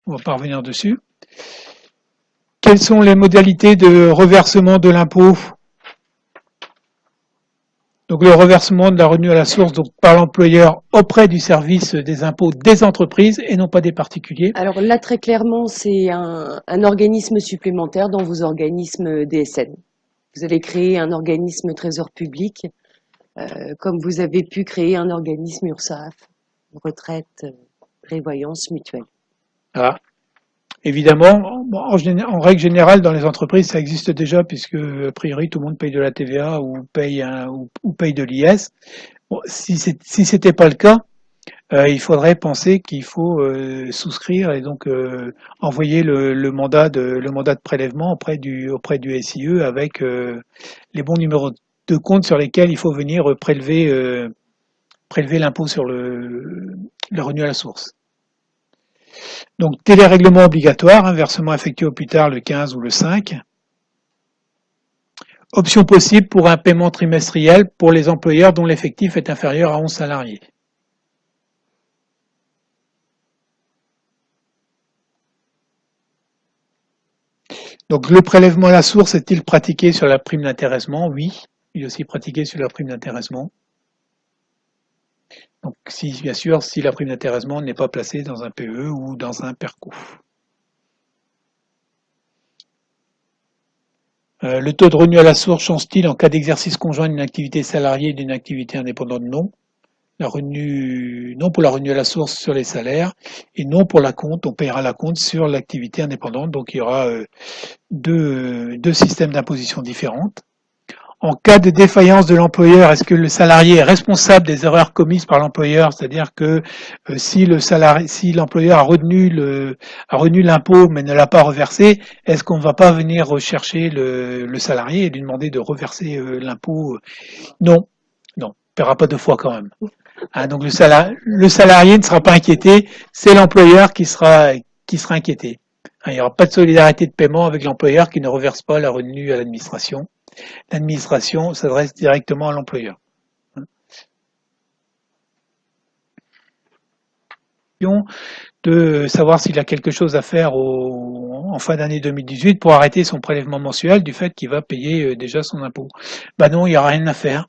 on va pas revenir dessus. Quelles sont les modalités de reversement de l'impôt? Donc le reversement de la retenue à la source donc, par l'employeur auprès du service des impôts des entreprises et non pas des particuliers. Alors là, très clairement, c'est un organisme supplémentaire dans vos organismes DSN. Vous avez créé un organisme Trésor public, comme vous avez pu créer un organisme URSSAF, retraite, prévoyance mutuelle. Voilà. Évidemment, en règle générale, dans les entreprises, ça existe déjà puisque, a priori, tout le monde paye de la TVA ou paye de l'IS. Bon, si c'était pas le cas, il faudrait penser qu'il faut souscrire et donc envoyer le mandat de prélèvement auprès du SIE avec les bons numéros de compte sur lesquels il faut venir prélever l'impôt sur le revenu à la source. Donc télérèglement obligatoire, versement effectué au plus tard le 15 ou le 5. Option possible pour un paiement trimestriel pour les employeurs dont l'effectif est inférieur à 11 salariés. Donc le prélèvement à la source est-il pratiqué sur la prime d'intéressement? Oui, il est aussi pratiqué sur la prime d'intéressement. Donc bien sûr, si la prime d'intéressement n'est pas placée dans un PE ou dans un PERCO. Le taux de revenu à la source change-t-il en cas d'exercice conjoint d'une activité salariée et d'une activité indépendante? Non. Non pour la retenue à la source sur les salaires et non pour la compte. On paiera la compte sur l'activité indépendante. Donc il y aura deux systèmes d'imposition différents. En cas de défaillance de l'employeur, est-ce que le salarié est responsable des erreurs commises par l'employeur? C'est-à-dire que si l'employeur a retenu l'impôt mais ne l'a pas reversé, est-ce qu'on ne va pas venir rechercher le salarié et lui demander de reverser l'impôt? Non, non, il ne paiera pas deux fois quand même. Hein, donc le salarié ne sera pas inquiété, c'est l'employeur qui sera inquiété. Hein, il n'y aura pas de solidarité de paiement avec l'employeur qui ne reverse pas la retenue à l'administration. L'administration s'adresse directement à l'employeur. De savoir s'il a quelque chose à faire en fin d'année 2018 pour arrêter son prélèvement mensuel du fait qu'il va payer déjà son impôt. Ben non, il n'y aura rien à faire.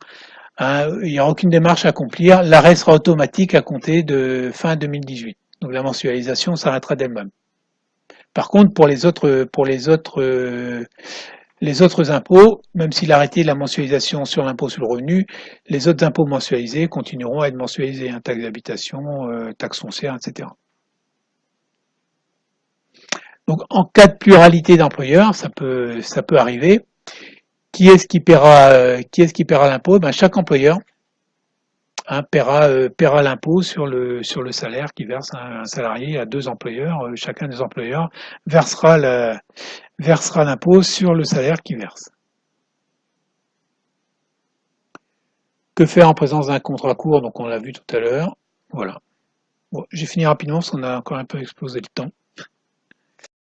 Hein, il n'y aura aucune démarche à accomplir. L'arrêt sera automatique à compter de fin 2018. Donc la mensualisation s'arrêtera d'elle-même. Par contre, pour les autres impôts, même s'il a arrêté la mensualisation sur l'impôt sur le revenu, les autres impôts mensualisés continueront à être mensualisés, hein, taxe d'habitation, taxe foncière, etc. Donc, en cas de pluralité d'employeurs, ça peut arriver. Qui est-ce qui paiera l'impôt? Ben, chaque employeur paiera l'impôt sur le salaire qui verse un salarié à deux employeurs. Chacun des employeurs versera l'impôt sur le salaire qu'il verse. Que faire en présence d'un contrat court? Donc on l'a vu tout à l'heure. Voilà. Bon, j'ai fini rapidement parce qu'on a encore un peu explosé le temps.